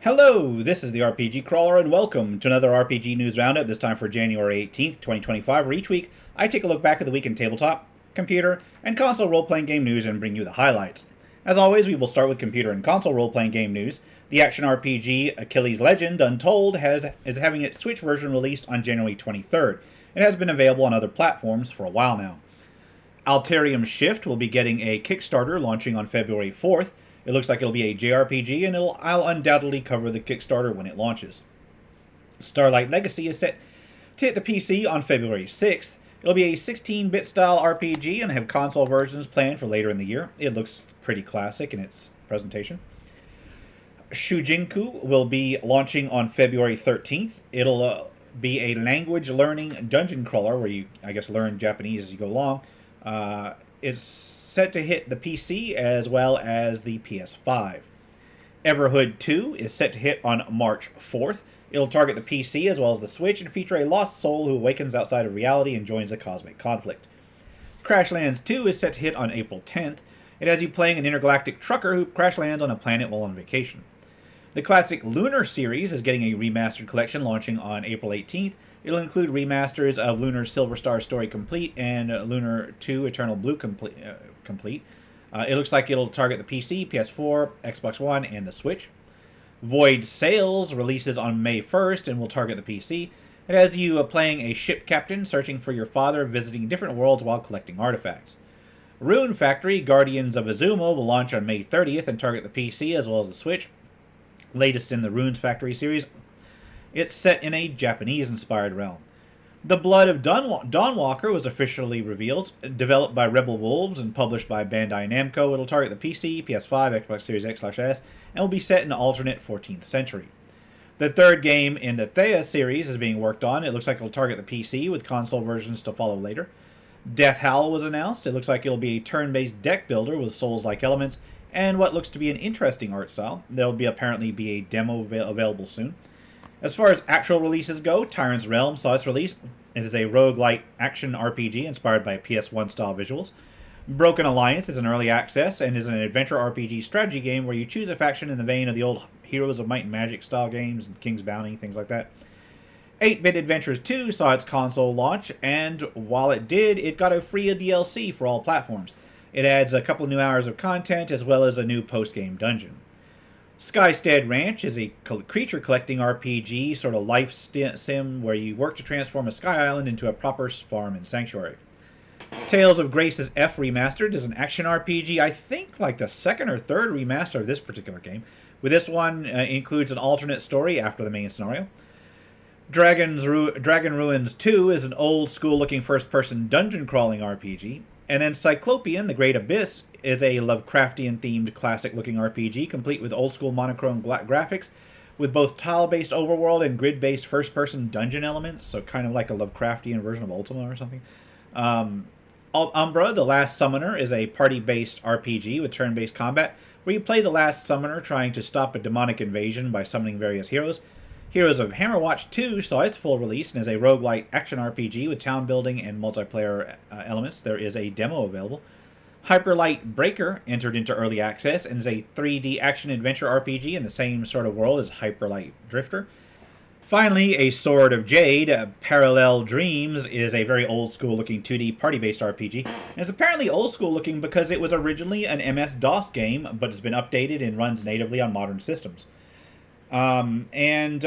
Hello, this is the RPG Crawler, and welcome to another RPG News Roundup, this time for January 18th, 2025, where each week I take a look back at the week in tabletop, computer, and console role-playing game news and bring you the highlights. As always, we will start with computer and console role-playing game news. The action RPG Achilles Legend Untold is having its Switch version released on January 23rd. It has been available on other platforms for a while now. Alterium Shift will be getting a Kickstarter launching on February 4th. It looks like it'll be a JRPG, and I'll undoubtedly cover the Kickstarter when it launches. Starlight Legacy is set to hit the PC on February 6th. It'll be a 16-bit style RPG and have console versions planned for later in the year. It looks pretty classic in its presentation. Shujinku will be launching on February 13th. It'll be a language learning dungeon crawler where you, I guess, learn Japanese as you go along. It's set to hit the PC as well as the PS5. Everhood 2 is set to hit on March 4th. It'll target the PC as well as the Switch and feature a lost soul who awakens outside of reality and joins a cosmic conflict. Crashlands 2 is set to hit on April 10th. It has you playing an intergalactic trucker who crash lands on a planet while on vacation. The classic Lunar series is getting a remastered collection launching on April 18th. It'll include remasters of Lunar Silver Star Story Complete and Lunar 2 Eternal Blue Complete. It looks like it'll target the PC, PS4, Xbox One, and the Switch. Void Sails releases on May 1st and will target the PC. It has you playing a ship captain searching for your father, visiting different worlds while collecting artifacts. Rune Factory Guardians of Azuma will launch on May 30th and target the PC as well as the Switch. Latest in the Runes Factory series, it's set in a Japanese-inspired realm. The Blood of Dawnwalker was officially revealed. Developed by Rebel Wolves and published by Bandai Namco, it'll target the PC, PS5, Xbox Series X/S, and will be set in the alternate 14th century. The third game in the Thea series is being worked on. It looks like it'll target the PC, with console versions to follow later. Death Howl was announced. It looks like it'll be a turn-based deck builder with Souls-like elements and what looks to be an interesting art style. There'll apparently be a demo available soon. As far as actual releases go, Tyrant's Realm saw its release. It is a roguelite action RPG inspired by PS1 style visuals. Broken Alliance is an early access and is an adventure RPG strategy game where you choose a faction in the vein of the old Heroes of Might and Magic style games and King's Bounty, things like that. 8-Bit Adventures 2 saw its console launch, and while it did, it got a free DLC for all platforms. It adds a couple new hours of content as well as a new post-game dungeon. Skystead Ranch is a creature collecting RPG, sort of life sim, where you work to transform a sky island into a proper farm and sanctuary. Tales of Grace's F Remastered is an action RPG, I think like the second or third remaster of this particular game. With this one, includes an alternate story after the main scenario. Dragon Ruins 2 is an old-school-looking first-person dungeon-crawling RPG. And then Cyclopean, The Great Abyss, is a Lovecraftian-themed classic-looking RPG, complete with old-school monochrome graphics, with both tile-based overworld and grid-based first-person dungeon elements, so kind of like a Lovecraftian version of Ultima or something. Umbra, The Last Summoner, is a party-based RPG with turn-based combat, where you play the Last Summoner trying to stop a demonic invasion by summoning various heroes. Heroes of Hammerwatch 2 saw its full release and is a roguelite action RPG with town building and multiplayer elements. There is a demo available. Hyperlight Breaker entered into early access and is a 3D action-adventure RPG in the same sort of world as Hyperlight Drifter. Finally, A Sword of Jade, Parallel Dreams, is a very old-school-looking 2D party-based RPG. And it's apparently old-school-looking because it was originally an MS-DOS game, but it's been updated and runs natively on modern systems. And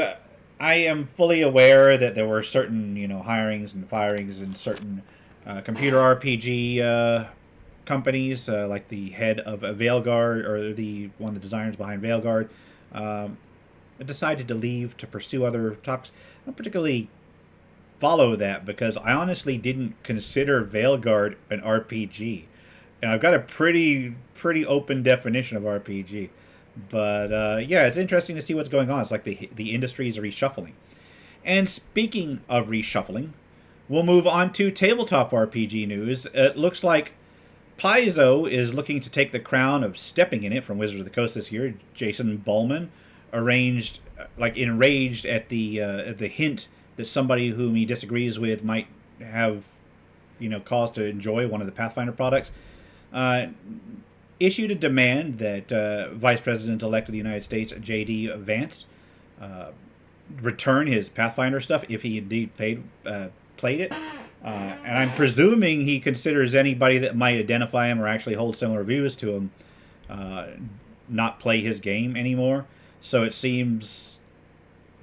I am fully aware that there were certain, hirings and firings in certain computer RPG companies, like the head of Veilguard, or one of the designers behind Veilguard, decided to leave to pursue other topics. I don't particularly follow that because I honestly didn't consider Veilguard an RPG, and I've got a pretty open definition of RPG. But yeah, it's interesting to see what's going on. It's like the industry is reshuffling. And speaking of reshuffling, we'll move on to tabletop RPG news. It looks like Paizo is looking to take the crown of stepping in it from Wizards of the Coast this year. Jason Bullman enraged at the hint that somebody whom he disagrees with might have cause to enjoy one of the Pathfinder products. issued a demand that Vice President-elect of the United States, J.D. Vance, return his Pathfinder stuff if he indeed played it. And I'm presuming he considers anybody that might identify him or actually hold similar views to him not play his game anymore. So it seems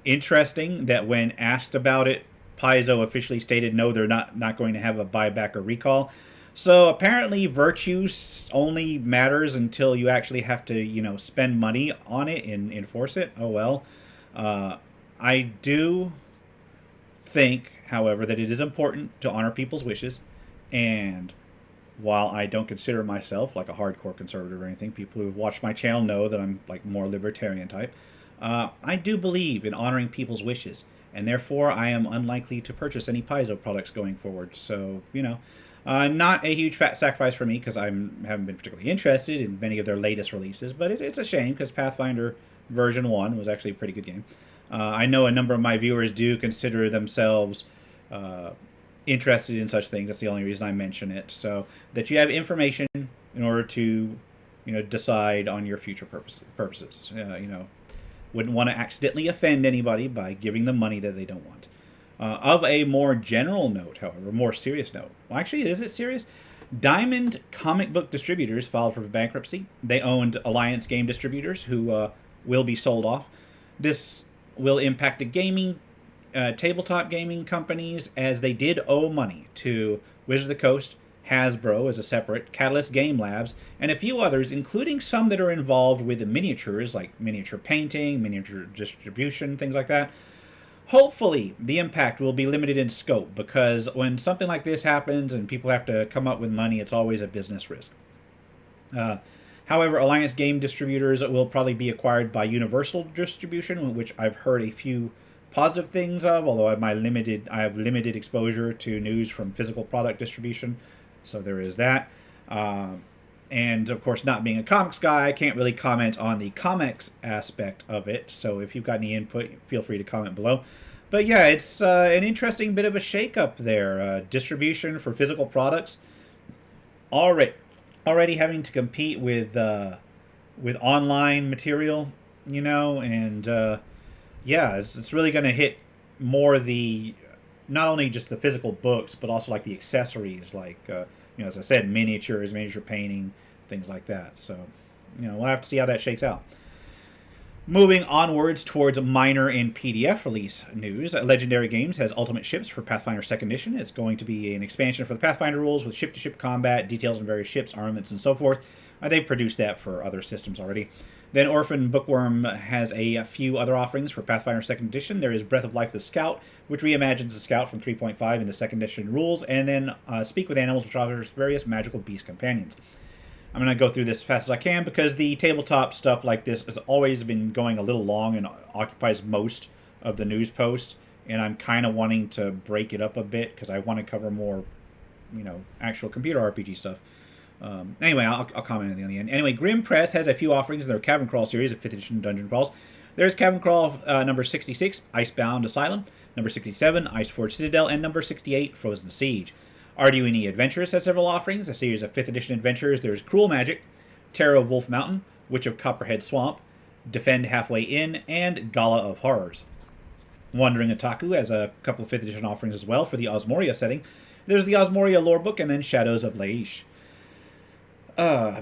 interesting that when asked about it, Paizo officially stated no, they're not going to have a buyback or recall. So apparently virtue only matters until you actually have to, spend money on it and enforce it. Oh well. I do think, however, that it is important to honor people's wishes. And while I don't consider myself like a hardcore conservative or anything, people who have watched my channel know that I'm like more libertarian type. I do believe in honoring people's wishes, and therefore I am unlikely to purchase any Paizo products going forward. So, not a huge fat sacrifice for me because I haven't been particularly interested in many of their latest releases, but it's a shame because Pathfinder version 1 was actually a pretty good game. I know a number of my viewers do consider themselves interested in such things. That's the only reason I mention it. So that you have information in order to, decide on your future purposes. Wouldn't want to accidentally offend anybody by giving them money that they don't want. Of a more general note, however, more serious note. Well, actually, is it serious? Diamond Comic Book Distributors filed for bankruptcy. They owned Alliance Game Distributors, who will be sold off. This will impact the gaming, tabletop gaming companies, as they did owe money to Wizards of the Coast, Hasbro as a separate, Catalyst Game Labs, and a few others, including some that are involved with the miniatures, like miniature painting, miniature distribution, things like that. Hopefully, the impact will be limited in scope, because when something like this happens and people have to come up with money, it's always a business risk. However, Alliance Game Distributors will probably be acquired by Universal Distribution, which I've heard a few positive things of, although I have limited exposure to news from physical product distribution, so there is that. And of course, not being a comics guy, I can't really comment on the comics aspect of it, so if you've got any input, feel free to comment below. But yeah, it's an interesting bit of a shakeup there. Distribution for physical products already having to compete with online material, and yeah, it's really going to hit more the, not only just the physical books, but also like the accessories, like as I said, miniatures, miniature painting, things like that. So, we'll have to see how that shakes out. Moving onwards towards minor and PDF release news, Legendary Games has Ultimate Ships for Pathfinder 2nd Edition. It's going to be an expansion for the Pathfinder rules with ship-to-ship combat, details on various ships, armaments, and so forth. They've produced that for other systems already. Then Orphan Bookworm has a few other offerings for Pathfinder 2nd Edition. There is Breath of Life the Scout, which reimagines the Scout from 3.5 into 2nd Edition rules, and then Speak with Animals, which offers various magical beast companions. I'm going to go through this as fast as I can because the tabletop stuff like this has always been going a little long and occupies most of the news post, and I'm kind of wanting to break it up a bit because I want to cover more, actual computer RPG stuff. Anyway, I'll comment on the end. Anyway, Grimm Press has a few offerings in their Cavern Crawl series of 5th edition dungeon crawls. There's Cavern Crawl number 66, Icebound Asylum, number 67, Iceforge Citadel, and number 68, Frozen Siege. RDUNE Adventures has several offerings, a series of 5th edition adventures. There's Cruel Magic, Terror of Wolf Mountain, Witch of Copperhead Swamp, Defend Halfway In, and Gala of Horrors. Wandering Otaku has a couple of 5th edition offerings as well for the Osmoria setting. There's the Osmoria Lore Book, and then Shadows of Laish.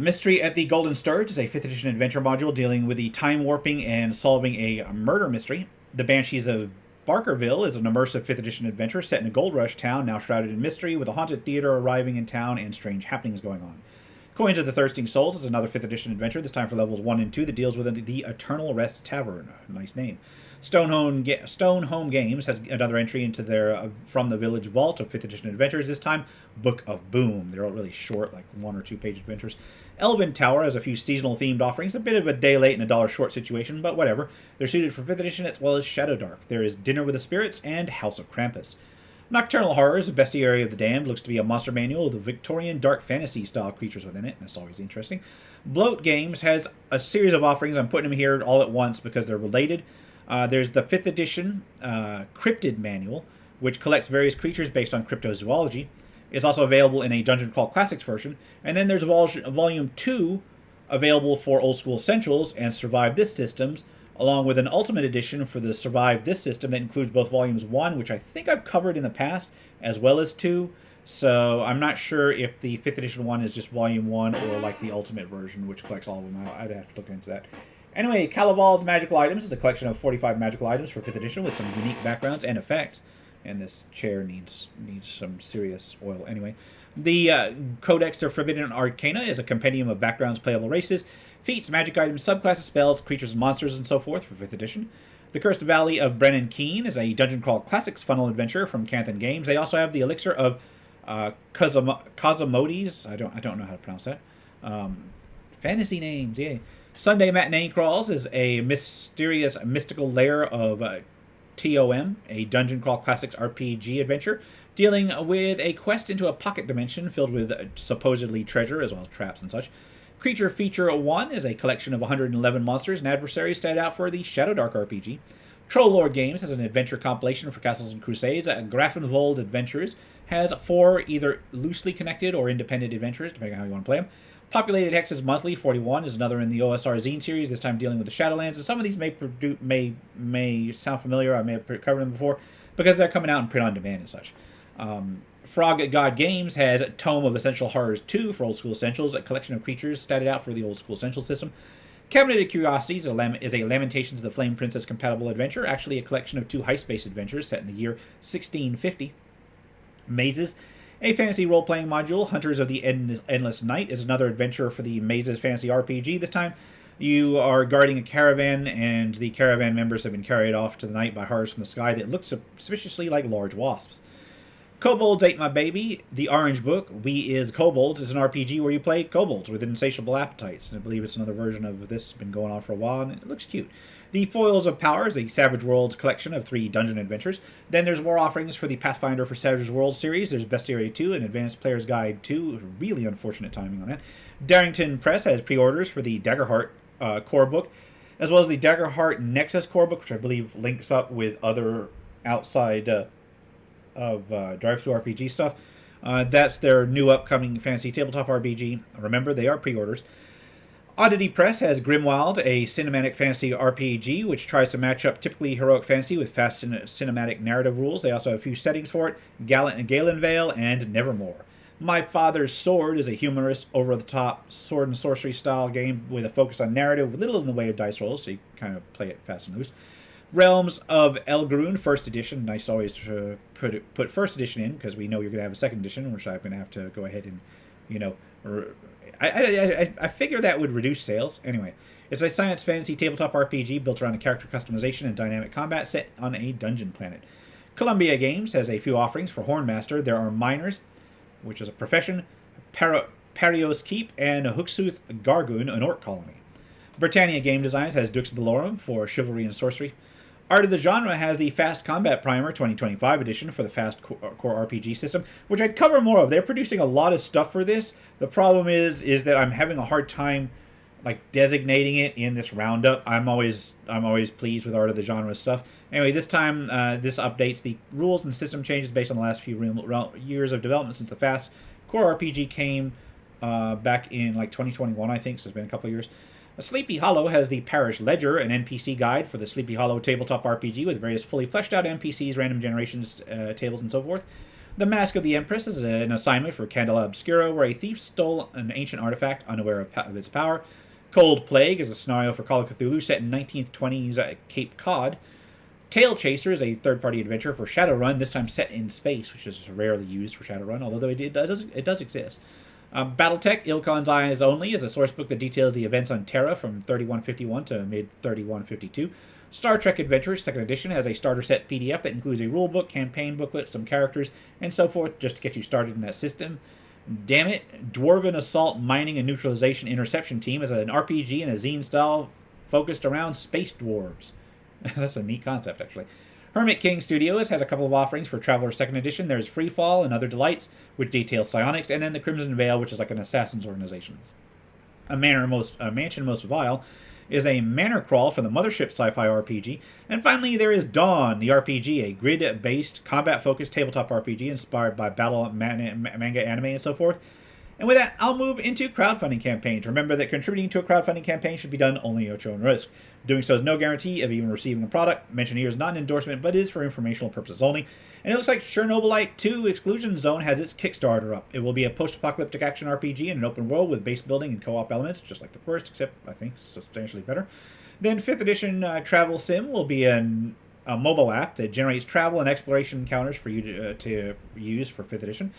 Mystery at the Golden Sturge is a 5th edition adventure module dealing with the time warping and solving a murder mystery. The Banshees of Barkerville is an immersive 5th edition adventure set in a gold rush town now shrouded in mystery, with a haunted theater arriving in town and strange happenings going on. Coins of the Thirsting Souls is another 5th edition adventure, this time for levels 1 and 2, that deals with the Eternal Rest Tavern. Nice name. Stone Home Games has another entry into their From the Village Vault of 5th edition adventures, this time Book of Boom. They're all really short, like 1 or 2 page adventures. Elven Tower has a few seasonal themed offerings, a bit of a day late and a dollar short situation, but whatever. They're suited for 5th edition as well as Shadow Dark. There is Dinner with the Spirits and House of Krampus. Nocturnal Horrors, the Bestiary of the Damned, looks to be a monster manual with the Victorian dark fantasy style creatures within it. That's always interesting. Bloat Games has a series of offerings. I'm putting them here all at once because they're related. There's the 5th edition Cryptid Manual, which collects various creatures based on cryptozoology. It's also available in a Dungeon Crawl Classics version. And then there's Volume 2 available for Old School Essentials and Survive This systems, along with an Ultimate Edition for the Survive This system that includes both Volumes 1, which I think I've covered in the past, as well as 2. So I'm not sure if the 5th edition one is just Volume 1 or like the Ultimate version, which collects all of them. I'd have to look into that. Anyway, Calavol's Magical Items is a collection of 45 magical items for 5th edition with some unique backgrounds and effects. And this chair needs some serious oil. Anyway, the Codex of Forbidden Arcana is a compendium of backgrounds, playable races, feats, magic items, subclasses, spells, creatures and monsters, and so forth for 5th edition. The Cursed Valley of Brennan Keene is a Dungeon Crawl Classics funnel adventure from Canthan Games. They also have the Elixir of Cosmodes. I don't know how to pronounce that. Fantasy names, yay. Sunday Matinee Crawls is a mysterious mystical lair of TOM, a Dungeon Crawl Classics RPG adventure, dealing with a quest into a pocket dimension filled with supposedly treasure, as well as traps and such. Creature Feature 1 is a collection of 111 monsters and adversaries stand out for the Shadow Dark RPG. Troll Lord Games has an adventure compilation for Castles and Crusades. Grafenwold Adventures has 4 either loosely connected or independent adventures, depending on how you want to play them. Populated Hexes Monthly 41 is another in the OSR Zine series, this time dealing with the Shadowlands. And some of these may sound familiar. I may have covered them before because they're coming out in print on demand and such. Frog God Games has Tome of Essential Horrors 2 for Old School Essentials, a collection of creatures statted out for the Old School Essentials system. Cabinet of Curiosities is a Lamentations of the Flame Princess compatible adventure, actually a collection of 2 heist-based adventures set in the year 1650. Mazes, a fantasy role-playing module. Hunters of the Endless Night is another adventure for the Mazes Fantasy RPG. This time, you are guarding a caravan, and the caravan members have been carried off to the night by horrors from the sky that look suspiciously like large wasps. Kobolds Ate My Baby, the Orange Book, We Is Kobolds, is an RPG where you play kobolds with insatiable appetites. And I believe it's another version of this. It's been going on for a while, and it looks cute. The Foils of Power is a Savage Worlds collection of 3 dungeon adventures. Then there's more offerings for the Pathfinder for Savage Worlds series. There's Bestiary 2 and Advanced Player's Guide 2. Really unfortunate timing on that. Darrington Press has pre-orders for the Daggerheart core book, as well as the Daggerheart Nexus core book, which I believe links up with other outside of Drive-Thru RPG stuff. That's their new upcoming fantasy tabletop RPG. Remember, they are pre-orders. Oddity Press has Grimwild, a cinematic fantasy RPG, which tries to match up typically heroic fantasy with fast cinematic narrative rules. They also have a few settings for it, Galenvale and Nevermore. My Father's Sword is a humorous, over-the-top sword and sorcery style game with a focus on narrative, with little in the way of dice rolls, so you kind of play it fast and loose. Realms of Elgaroon, first edition. Nice always to put first edition in, because we know you're going to have a second edition, which I'm going to have to go ahead and, I figure that would reduce sales. Anyway, it's a science fantasy tabletop RPG built around a character customization and dynamic combat set on a dungeon planet. Columbia Games has a few offerings for Hornmaster. There are Miners, which is a profession, Parios Keep, and Hooksooth Gargoon, an orc colony. Britannia Game Designs has Dux Bellorum for Chivalry and Sorcery. Art of the Genre has the Fast Combat Primer 2025 edition for the Fast Core RPG system, which I'd cover more of. They're producing a lot of stuff for this. The problem is that I'm having a hard time designating it in this roundup. I'm always pleased with Art of the Genre stuff. Anyway, this time this updates the rules and system changes based on the last few years of development since the Fast Core RPG came back in 2021, I think, so it's been a couple of years. Sleepy Hollow has the Parish Ledger, an NPC guide for the Sleepy Hollow tabletop RPG with various fully fleshed out NPCs, random generations, tables, and so forth. The Mask of the Empress is an assignment for Candela Obscura, where a thief stole an ancient artifact, unaware of its power. Cold Plague is a scenario for Call of Cthulhu set in 1920s Cape Cod. Tail Chaser is a third-party adventure for Shadowrun, this time set in space, which is rarely used for Shadowrun, although it does exist. Battletech, Ilkon's Eyes Only is a sourcebook that details the events on Terra from 3151 to mid-3152. Star Trek Adventures 2nd Edition has a starter set PDF that includes a rulebook, campaign booklet, some characters, and so forth, just to get you started in that system. Damn it, Dwarven Assault Mining and Neutralization Interception Team is an RPG in a zine style focused around space dwarves. That's a neat concept, actually. Hermit King Studios has a couple of offerings for Traveler 2nd Edition. There's Freefall and Other Delights, which details psionics, and then the Crimson Veil, which is like an assassin's organization. A Mansion Most Vile is a manor crawl for the Mothership sci-fi RPG. And finally, there is Dawn, the RPG, a grid-based, combat-focused tabletop RPG inspired by battle manga, anime, and so forth. And with that, I'll move into crowdfunding campaigns. Remember that contributing to a crowdfunding campaign should be done only at your own risk. Doing so is no guarantee of even receiving a product. Mentioned here is not an endorsement, but is for informational purposes only. And it looks like Chernobylite 2 Exclusion Zone has its Kickstarter up. It will be a post-apocalyptic action RPG in an open world with base building and co-op elements, just like the first, except I think substantially better. Then 5th edition Travel Sim will be a mobile app that generates travel and exploration encounters for you to use for 5th edition.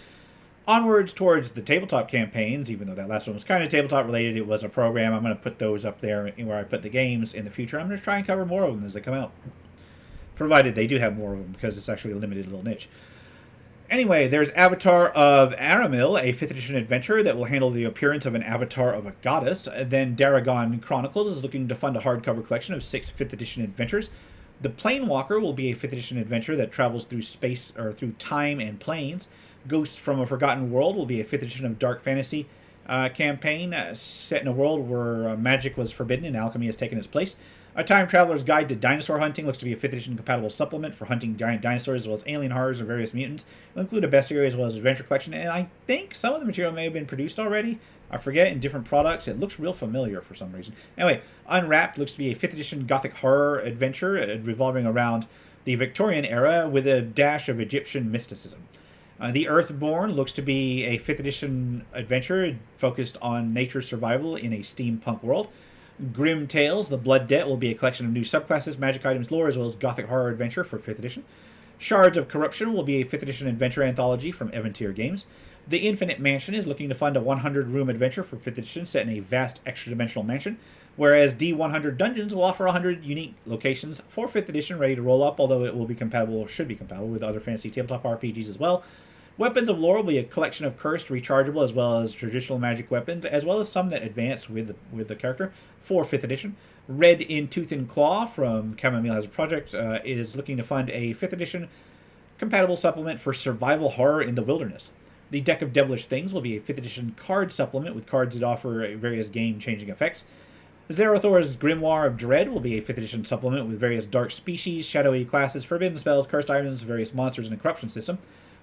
Onwards towards the tabletop campaigns, even though that last one was kind of tabletop related, it was a program. I'm going to put those up there where I put the games in the future. I'm going to try and cover more of them as they come out, provided they do have more of them, because it's actually a limited little niche. Anyway, there's Avatar of Aramil, a 5th edition adventure that will handle the appearance of an avatar of a goddess. Then Daragon Chronicles is looking to fund a hardcover collection of 6 5th edition adventures. The Planewalker will be a 5th edition adventure that travels through space, or through time and planes. Ghosts from a Forgotten World will be a 5th edition of dark fantasy campaign set in a world where magic was forbidden and alchemy has taken its place. A Time Traveler's Guide to Dinosaur Hunting looks to be a 5th edition compatible supplement for hunting giant dinosaurs as well as alien horrors and various mutants. It'll include a bestiary as well as adventure collection, and I think some of the material may have been produced already. I forget, in different products. It looks real familiar for some reason. Anyway, Unwrapped looks to be a 5th edition gothic horror adventure revolving around the Victorian era with a dash of Egyptian mysticism. The Earthborn looks to be a 5th edition adventure focused on nature survival in a steampunk world. Grim Tales, The Blood Debt, will be a collection of new subclasses, magic items, lore, as well as gothic horror adventure for 5th edition. Shards of Corruption will be a 5th edition adventure anthology from Evantier Games. The Infinite Mansion is looking to fund a 100-room adventure for 5th edition set in a vast extra-dimensional mansion, whereas D100 Dungeons will offer 100 unique locations for 5th edition ready to roll up, although it will be compatible, or should be compatible, with other fantasy tabletop RPGs as well. Weapons of Lore will be a collection of cursed, rechargeable, as well as traditional magic weapons, as well as some that advance with the character for 5th edition. Red in Tooth and Claw from Chamomile Has a Project is looking to fund a 5th edition compatible supplement for survival horror in the wilderness. The Deck of Devilish Things will be a 5th edition card supplement with cards that offer various game-changing effects. Zerathor's Grimoire of Dread will be a 5th edition supplement with various dark species, shadowy classes, forbidden spells, cursed items, various monsters, and a corruption system.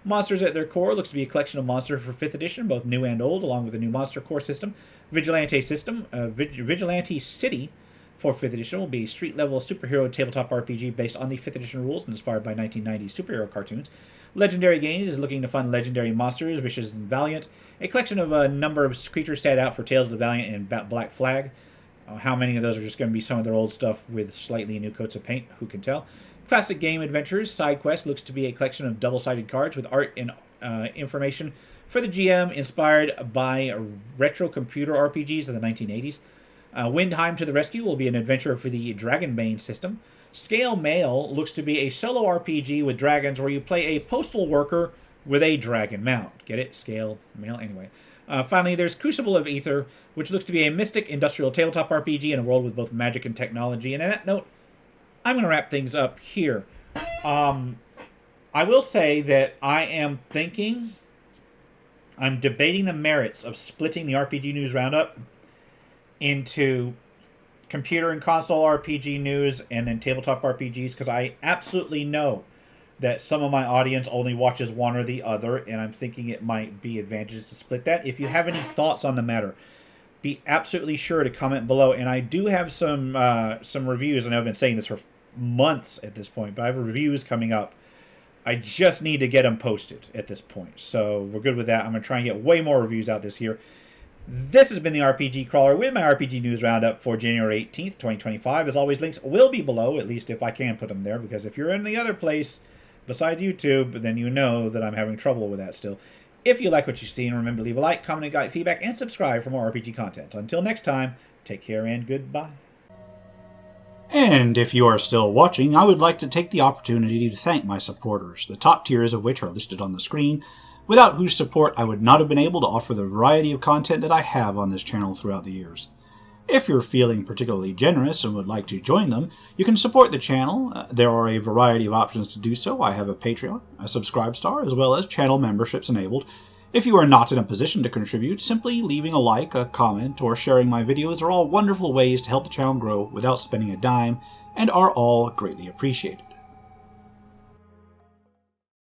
Monsters at their Core looks to be a collection of monsters for 5th edition, both new and old, along with a new monster core system. Vigilante City for 5th edition will be a street-level superhero tabletop RPG based on the 5th edition rules and inspired by 1990s superhero cartoons. Legendary Games is looking to fund legendary monsters, Vicious and Valiant, a collection of a number of creatures stand out for Tales of the Valiant and Black Flag. How many of those are just going to be some of their old stuff with slightly new coats of paint? Who can tell? Classic Game Adventures Side Quest looks to be a collection of double-sided cards with art and information for the GM inspired by retro computer RPGs of the 1980s. Windheim to the Rescue will be an adventure for the Dragonbane system. Scale Mail looks to be a solo RPG with dragons where you play a postal worker with a dragon mount. Get it? Scale Mail? Anyway. Finally, there's Crucible of Aether, which looks to be a mystic industrial tabletop RPG in a world with both magic and technology. And on that note, I'm going to wrap things up here. I will say that I'm debating the merits of splitting the RPG News Roundup into computer and console RPG news and then tabletop RPGs, because I absolutely know that some of my audience only watches one or the other, and I'm thinking it might be advantageous to split that. If you have any thoughts on the matter, be absolutely sure to comment below. And I do have some reviews. I know I've been saying this for months at this point, but I have reviews coming up. I just need to get them posted at this point. So we're good with that. I'm going to try and get way more reviews out this year. This has been the RPG Crawler with my RPG News Roundup for January 18th, 2025. As always, links will be below, at least if I can put them there, because if you're in the other place besides YouTube, then you know that I'm having trouble with that still. If you like what you've seen, remember to leave a like, comment, and guide feedback, and subscribe for more RPG content. Until next time, take care and goodbye. And if you are still watching, I would like to take the opportunity to thank my supporters, the top tiers of which are listed on the screen, without whose support I would not have been able to offer the variety of content that I have on this channel throughout the years. If you're feeling particularly generous and would like to join them, you can support the channel. There are a variety of options to do so. I have a Patreon, a Subscribestar, as well as channel memberships enabled. If you are not in a position to contribute, simply leaving a like, a comment, or sharing my videos are all wonderful ways to help the channel grow without spending a dime, and are all greatly appreciated.